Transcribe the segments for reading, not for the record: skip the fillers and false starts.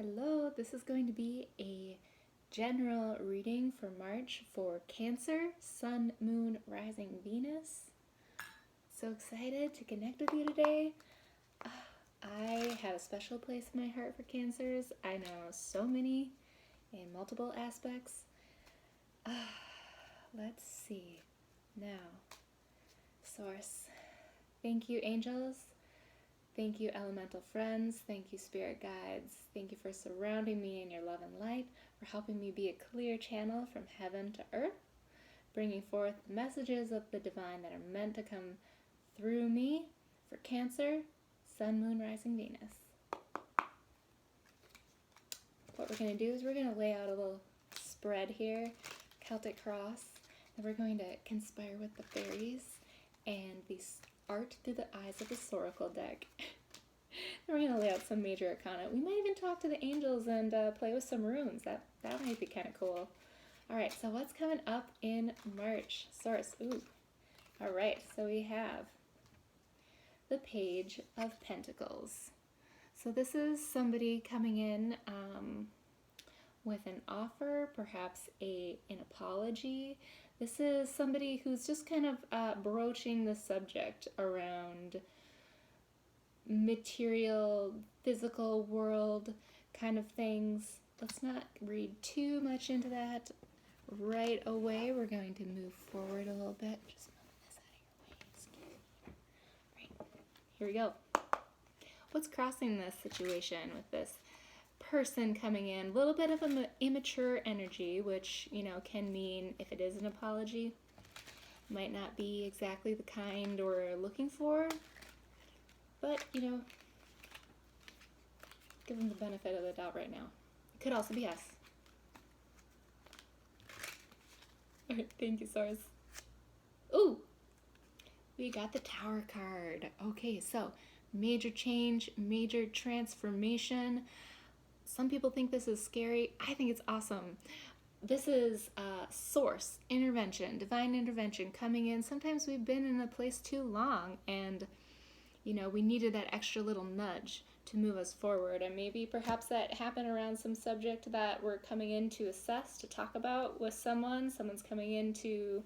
Hello, this is going to be a general reading for March for Cancer, Sun, Moon, Rising, Venus. So excited to connect with you today. I have a special place in my heart for Cancers. I know so many in multiple aspects. Let's see. Now, Source. Thank you, angels. Thank you, elemental friends. Thank you, spirit guides. Thank you for surrounding me in your love and light, for helping me be a clear channel from heaven to earth, bringing forth the messages of the divine that are meant to come through me for Cancer, Sun, Moon, Rising, Venus. What we're going to do is we're going to lay out a little spread here, Celtic cross, and we're going to conspire with the fairies and these art through the eyes of the Soracle deck. Then we're going to lay out some major arcana. We might even talk to the angels and play with some runes. That might be kind of cool. Alright, so what's coming up in March? Source. Ooh. Alright, so we have the Page of Pentacles. So this is somebody coming in with an offer, perhaps an apology. This is somebody who's just kind of broaching the subject around material, physical world kind of things. Let's not read too much into that right away. We're going to move forward a little bit. Just move this out of your way. Right. Here we go. What's crossing this situation with this person coming in? A little bit of an immature energy, which, can mean if it is an apology, might not be exactly the kind we're looking for, but, give them the benefit of the doubt right now. It could also be us. All right, thank you, Source. Ooh, we got the Tower card. Okay, so major change, major transformation. Some people think this is scary. I think it's awesome. This is source, intervention, divine intervention coming in. Sometimes we've been in a place too long and, we needed that extra little nudge to move us forward. And maybe perhaps that happened around some subject that we're coming in to assess, to talk about with someone. Someone's coming in to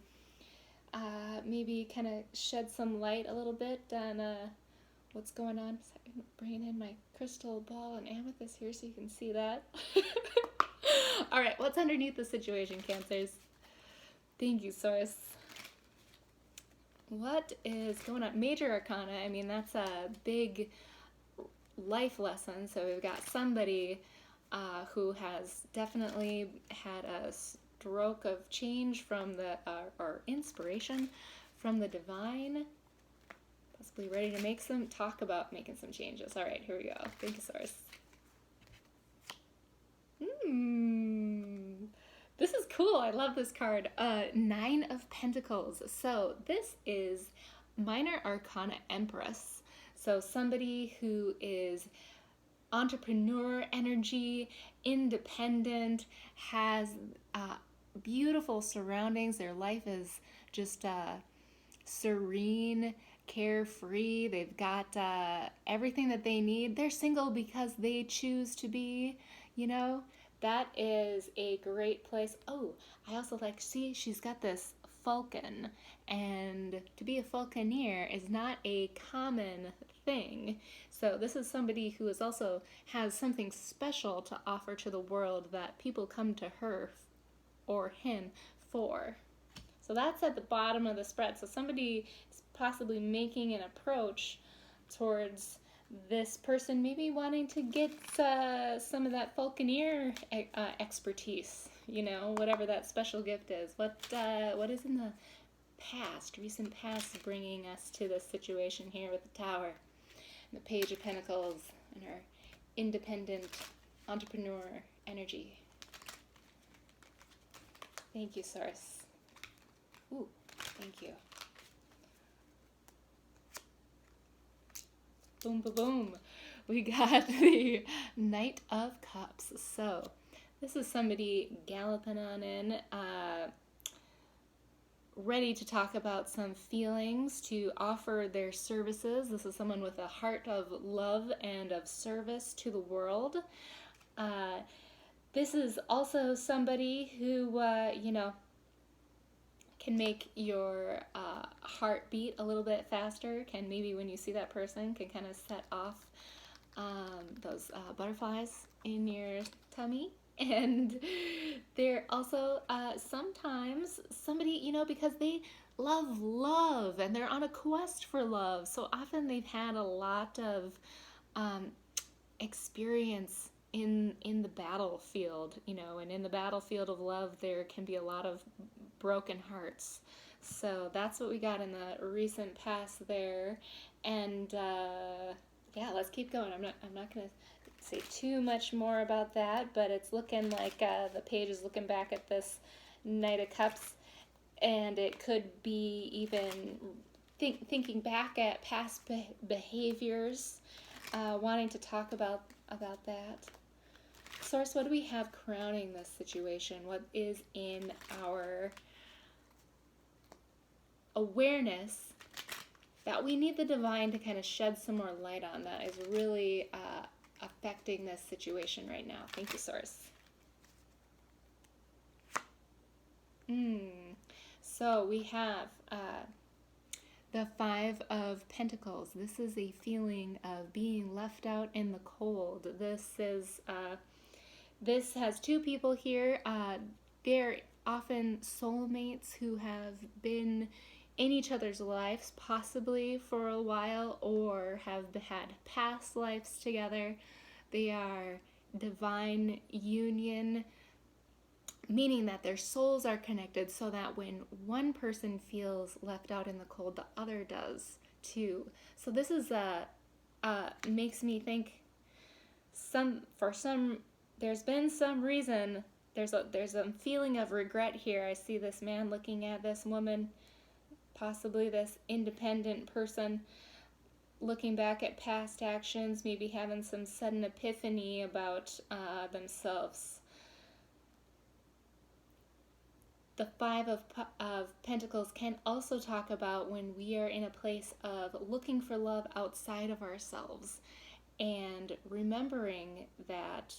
maybe kind of shed some light a little bit on what's going on. I'm bringing in my crystal ball and amethyst here so you can see that. All right, what's underneath the situation, Cancers? Thank you, Source. What is going on? Major arcana, that's a big life lesson. So we've got somebody who has definitely had a stroke of change from the, or inspiration from the divine, possibly ready to talk about making some changes. All right, here we go. Thank you, Source. This is cool. I love this card. Nine of Pentacles. So this is Minor Arcana Empress. So somebody who is entrepreneur energy, independent, has beautiful surroundings. Their life is just serene, carefree. They've got everything that they need. They're single because they choose to be, That is a great place. Oh, I also she's got this falcon, and to be a falconer is not a common thing. So this is somebody who has something special to offer to the world that people come to her or him for. So that's at the bottom of the spread. So somebody is possibly making an approach towards this person, maybe wanting to get some of that falconer expertise, whatever that special gift is. What is in the recent past, bringing us to this situation here with the Tower and the Page of Pentacles and her independent entrepreneur energy. Thank you, Source. Ooh, thank you. Boom, boom, boom. We got the Knight of Cups. So this is somebody galloping on in, ready to talk about some feelings, to offer their services. This is someone with a heart of love and of service to the world. Uh, this is also somebody who, can make your heart beat a little bit faster. Can maybe when you see that person can kind of set off those butterflies in your tummy. And they're also sometimes somebody, because they love and they're on a quest for love. So often they've had a lot of um, experience in the battlefield, and in the battlefield of love there can be a lot of broken hearts. So that's what we got in the recent past there. And yeah, let's keep going. I'm not gonna say too much more about that, but it's looking like the page is looking back at this Knight of Cups, and it could be even thinking back at past behaviors, wanting to talk about that. Source, what do we have crowning this situation? What is in our awareness that we need the divine to kind of shed some more light on that is really affecting this situation right now? Thank you, Source. So we have the Five of Pentacles. This is a feeling of being left out in the cold. This has two people here. They're often soulmates who have been in each other's lives, possibly for a while, or have had past lives together. They are divine union, meaning that their souls are connected so that when one person feels left out in the cold, the other does too. So this is makes me think there's been some reason, there's a feeling of regret here. I see this man looking at this woman, possibly this independent person, looking back at past actions, maybe having some sudden epiphany about themselves. The Five of Pentacles can also talk about when we are in a place of looking for love outside of ourselves and remembering that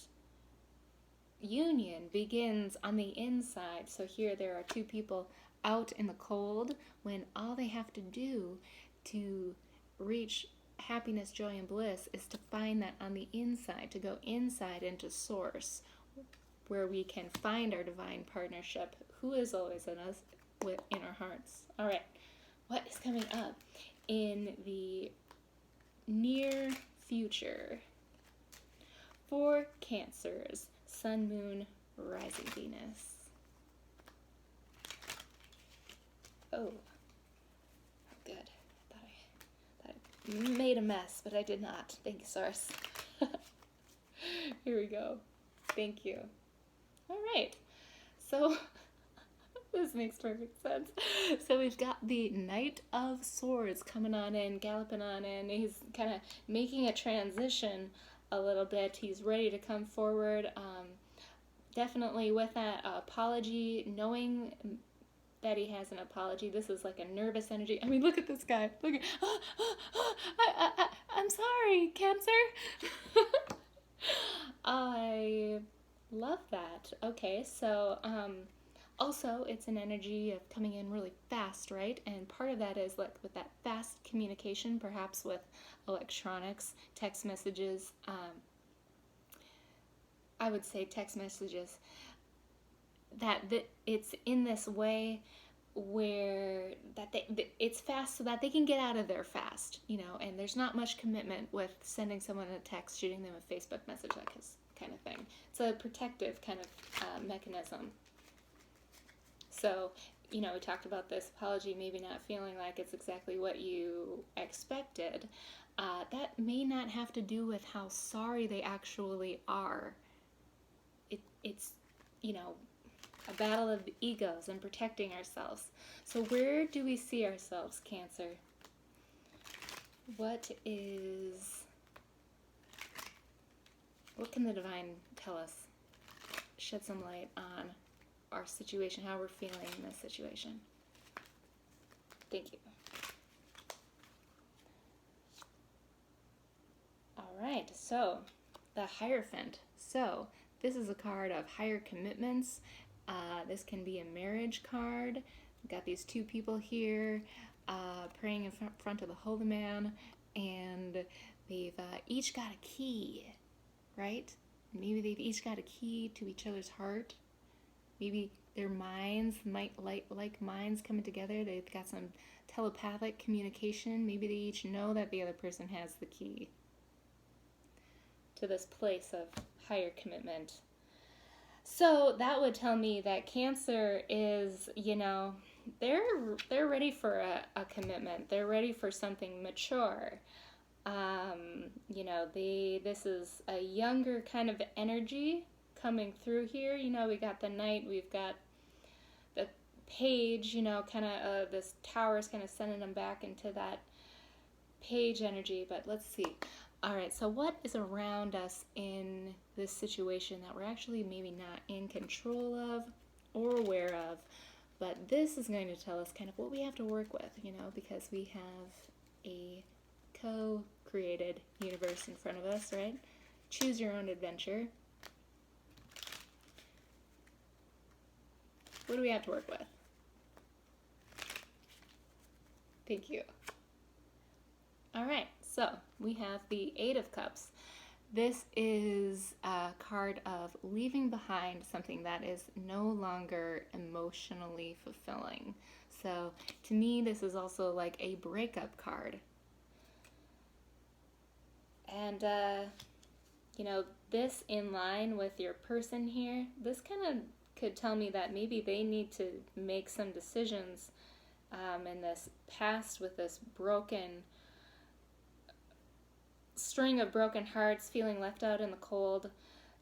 union begins on the inside. So here there are two people out in the cold when all they have to do to reach happiness, joy, and bliss is to find that on the inside, to go inside into Source, where we can find our divine partnership, who is always in us, in our hearts. All right, what is coming up in the near future for Cancers, Sun, Moon, Rising Venus? Oh, good. I thought I made a mess, but I did not. Thank you, Source. Here we go. Thank you. All right, so this makes perfect sense. So we've got the Knight of Swords coming on in, galloping on in. He's kind of making a transition a little bit. He's ready to come forward, definitely with that apology, knowing that he has an apology. This is like a nervous energy. I mean, look at this guy. Look at, I'm sorry, Cancer. I love that. Okay, so also it's an energy of coming in really fast, right? And part of that is like with that fast communication, perhaps with electronics, text messages. I would say text messages, that it's in this way where it's fast so that they can get out of there fast, and there's not much commitment with sending someone a text, shooting them a Facebook message, that kind of thing. It's a protective kind of mechanism. So, we talked about this apology maybe not feeling like it's exactly what you expected. That may not have to do with how sorry they actually are. It's a battle of egos and protecting ourselves. So where do we see ourselves, Cancer? What can the divine tell us? Shed some light on our situation, how we're feeling in this situation. Thank you. All right, so the Hierophant. So this is a card of higher commitments. This can be a marriage card. We've got these two people here praying in front of the Holy Man, and they've each got a key, right? Maybe they've each got a key to each other's heart. Maybe their minds might like minds coming together. They've got some telepathic communication. Maybe they each know that the other person has the key to this place of higher commitment. So that would tell me that Cancer is, they're ready for a commitment. They're ready for something mature. This is a younger kind of energy coming through here. We got the Knight, we've got the Page, this tower is kind of sending them back into that Page energy. But let's see. All right, so what is around us in this situation that we're actually maybe not in control of or aware of? But this is going to tell us kind of what we have to work with, because we have a co-created universe in front of us, right? Choose your own adventure. What do we have to work with? Thank you. All right, so we have the Eight of Cups. This is a card of leaving behind something that is no longer emotionally fulfilling. So to me, this is also like a breakup card. And, this in line with your person here, this kind of could tell me that maybe they need to make some decisions in this past with this broken string of broken hearts, feeling left out in the cold,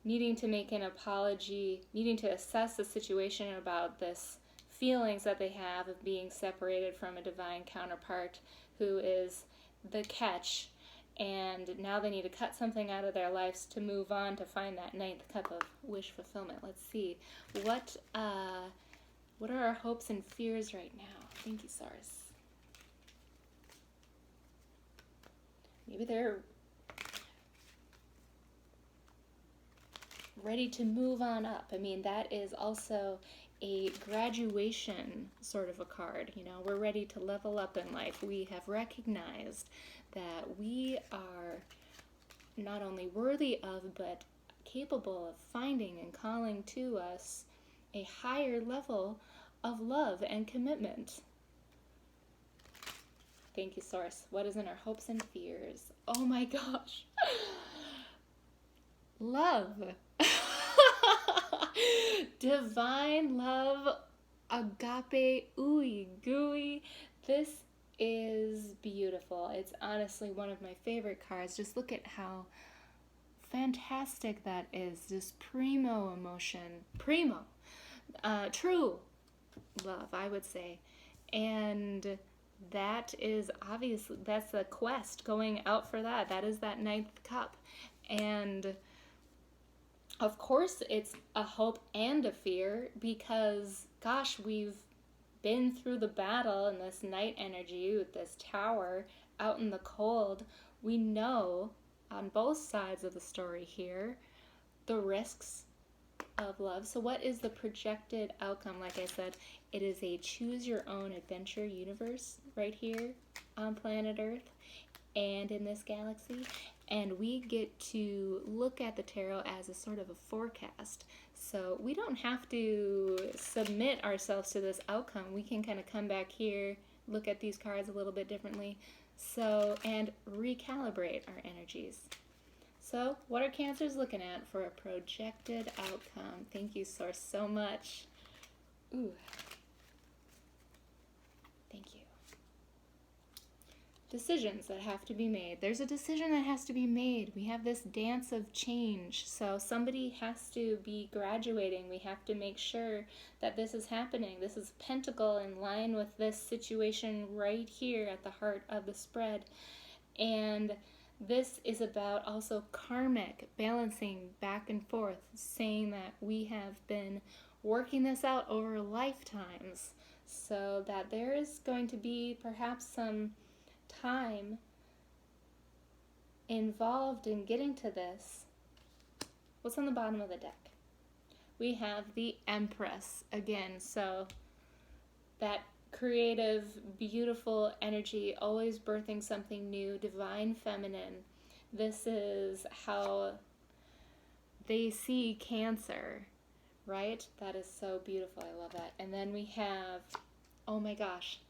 needing to make an apology, needing to assess the situation about this feelings that they have of being separated from a divine counterpart who is the catch, and now they need to cut something out of their lives to move on to find that ninth cup of wish fulfillment. Let's see. What are our hopes and fears right now? Thank you, Source. Maybe they're ready to move on up. I mean, that is also a graduation sort of a card. We're ready to level up in life. We have recognized that we are not only worthy of, but capable of finding and calling to us a higher level of love and commitment. Thank you, Source. What is in our hopes and fears? Oh my gosh. Love. Divine love. Agape. Ooey gooey. This is beautiful. It's honestly one of my favorite cards. Just look at how fantastic that is. This primo emotion. Primo. True love, I would say. And that is obviously, that's the quest, going out for that. That is that ninth cup. And of course it's a hope and a fear because, gosh, we've been through the battle in this Knight energy with this tower out in the cold. We know on both sides of the story here the risks of love. So what is the projected outcome? Like I said, it is a choose your own adventure universe right here on planet Earth and in this galaxy. And we get to look at the tarot as a sort of a forecast. So we don't have to submit ourselves to this outcome. We can kind of come back here, look at these cards a little bit differently, and recalibrate our energies. So what are Cancers looking at for a projected outcome? Thank you, Source, so much. Ooh. Thank you. Decisions that have to be made. There's a decision that has to be made. We have this dance of change. So somebody has to be graduating. We have to make sure that this is happening. This is Pentacle in line with this situation right here at the heart of the spread. And this is about also karmic, balancing back and forth, saying that we have been working this out over lifetimes, so that there is going to be perhaps some time involved in getting to this, What's on the bottom of the deck? We have the Empress again. So that creative, beautiful energy, always birthing something new, divine feminine. This is how they see Cancer, right? That is so beautiful. I love that. And then we have, oh my gosh,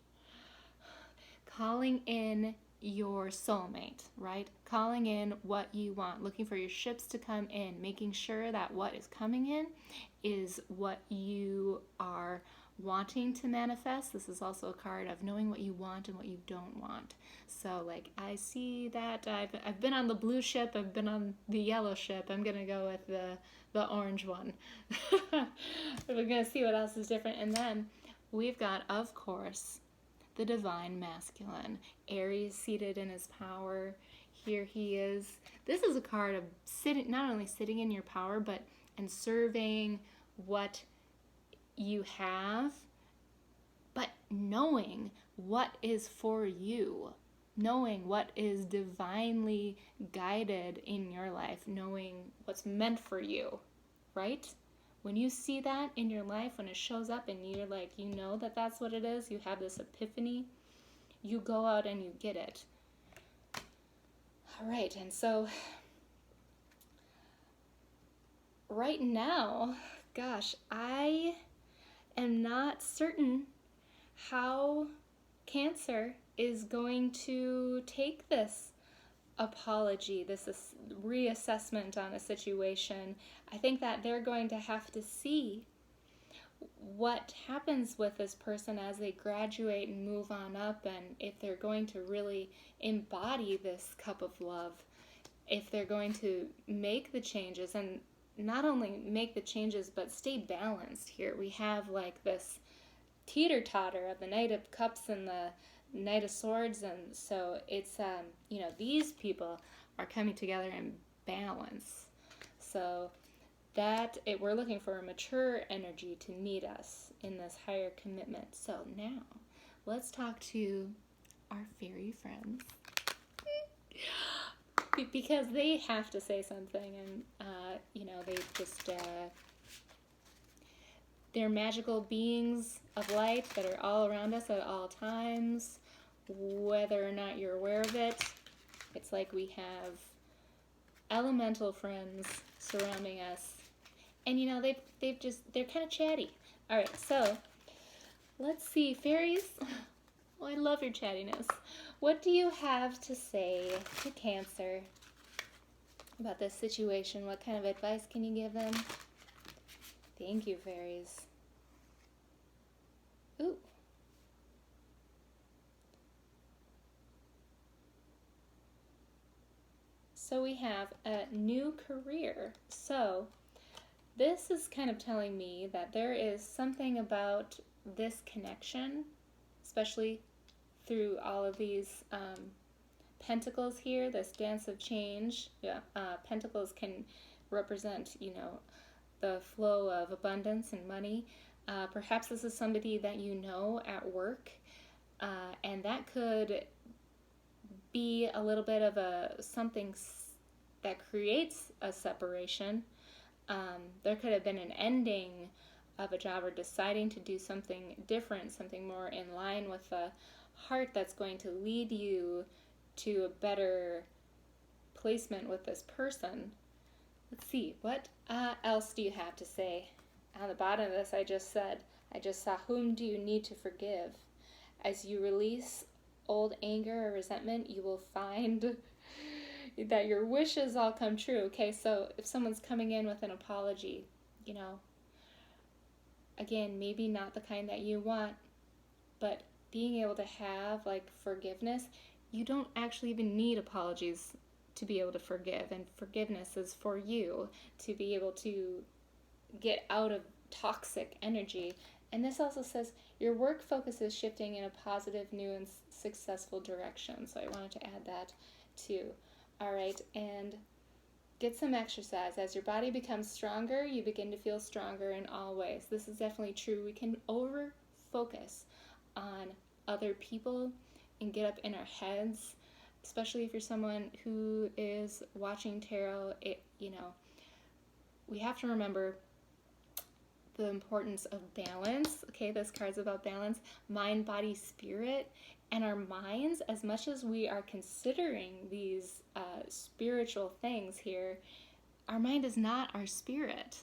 calling in your soulmate, right? Calling in what you want, looking for your ships to come in, making sure that what is coming in is what you are wanting to manifest. This is also a card of knowing what you want and what you don't want. So like I see that I've been on the blue ship, I've been on the yellow ship. I'm gonna go with the orange one. We're gonna see what else is different. And then we've got, of course, the divine masculine, Aries seated in his power. Here he is. This is a card of sitting, not only sitting in your power, but and serving what you have, but knowing what is for you, knowing what is divinely guided in your life, knowing what's meant for you, right? When you see that in your life, when it shows up and you're like, you know that that's what it is, you have this epiphany, you go out and you get it. All right, and so right now, gosh, I am not certain how Cancer is going to take this apology, this reassessment on a situation. I think that they're going to have to see what happens with this person as they graduate and move on up, and if they're going to really embody this cup of love, if they're going to make the changes, and not only make the changes but stay balanced. Here we have like this teeter-totter of the Knight of Cups and the Knight of Swords, and so it's these people are coming together in balance. So we're looking for a mature energy to meet us in this higher commitment. So now let's talk to our fairy friends because they have to say something, and they just they're magical beings of light that are all around us at all times, whether or not you're aware of it. It's like we have elemental friends surrounding us, and they're kind of chatty. All right, so let's see, fairies. Well, I love your chattiness. What do you have to say to Cancer about this situation? What kind of advice can you give them? Thank you, fairies. Ooh. So we have a new career. So this is kind of telling me that there is something about this connection, especially through all of these pentacles here, this dance of change. Pentacles can represent, the flow of abundance and money. Perhaps this is somebody that you know at work, and that could be a little bit of something that creates a separation. There could have been an ending of a job or deciding to do something different, something more in line with the heart that's going to lead you to a better placement with this person. Let's see, what else do you have to say? On the bottom of this, I just saw, whom do you need to forgive? As you release old anger or resentment, you will find that your wishes all come true. Okay, so if someone's coming in with an apology, again, maybe not the kind that you want, but being able to have like forgiveness, you don't actually even need apologies to be able to forgive, and forgiveness is for you to be able to get out of toxic energy. And this also says your work focus is shifting in a positive, new, and successful direction. So I wanted to add that too. All right, and get some exercise. As your body becomes stronger, you begin to feel stronger in all ways. This is definitely true. We can over-focus on other people and get up in our heads, especially if you're someone who is watching tarot. we have to remember the importance of balance. Okay, this card's about balance, mind, body, spirit, and our minds. As much as we are considering these spiritual things here, our mind is not our spirit.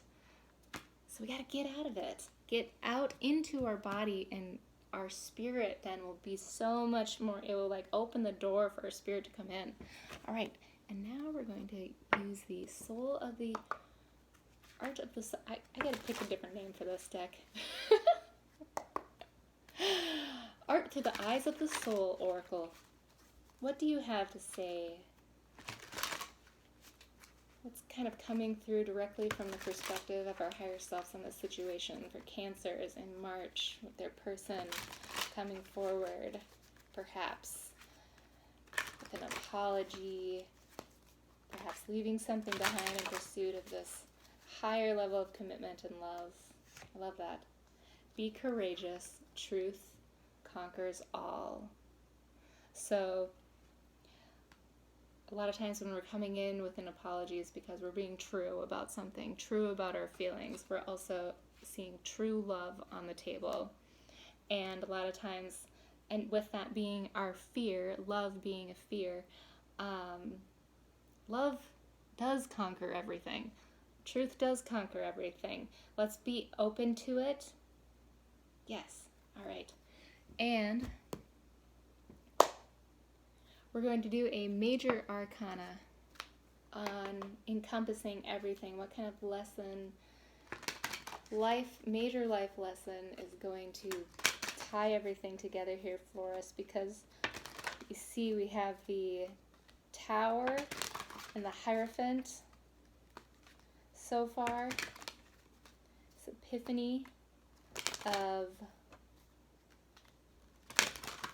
So we got to get out of it, get out into our body, and our spirit then will be so much more, it will like open the door for our spirit to come in. All right, and now we're going to use the soul of the Art of the, I gotta pick a different name for this deck. Art through the Eyes of the Soul Oracle. What do you have to say? What's kind of coming through directly from the perspective of our higher selves in this situation for Cancers in March with their person coming forward, perhaps with an apology, perhaps leaving something behind in pursuit of this higher level of commitment and love. I love that. Be courageous. Truth conquers all. So a lot of times when we're coming in with an apology is because we're being true about something, true about our feelings. We're also seeing true love on the table. And a lot of times, and with that being our fear, love being a fear, love does conquer everything. Truth does conquer everything. Let's be open to it. Yes. All right. And we're going to do a major arcana on encompassing everything. What kind of lesson, major life lesson is going to tie everything together here for us? Because you see we have the Tower and the Hierophant so far. This epiphany of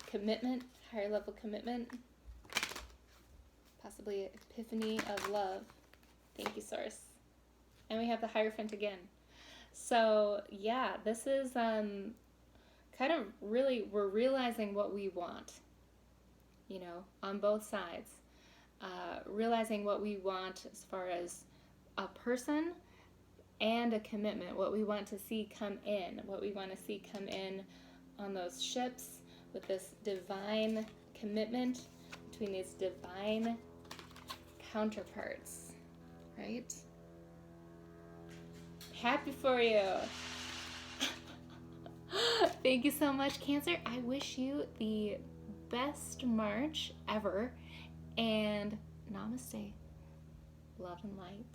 commitment, higher level commitment, possibly epiphany of love. Thank you, Source. And we have the Hierophant again. So yeah, this is kind of really, we're realizing what we want, you know, on both sides. Realizing what we want as far as a person and a commitment, what we want to see come in, what we want to see come in on those ships with this divine commitment between these divine counterparts, right? Happy for you. Thank you so much, Cancer. I wish you the best March ever, and namaste, love and light.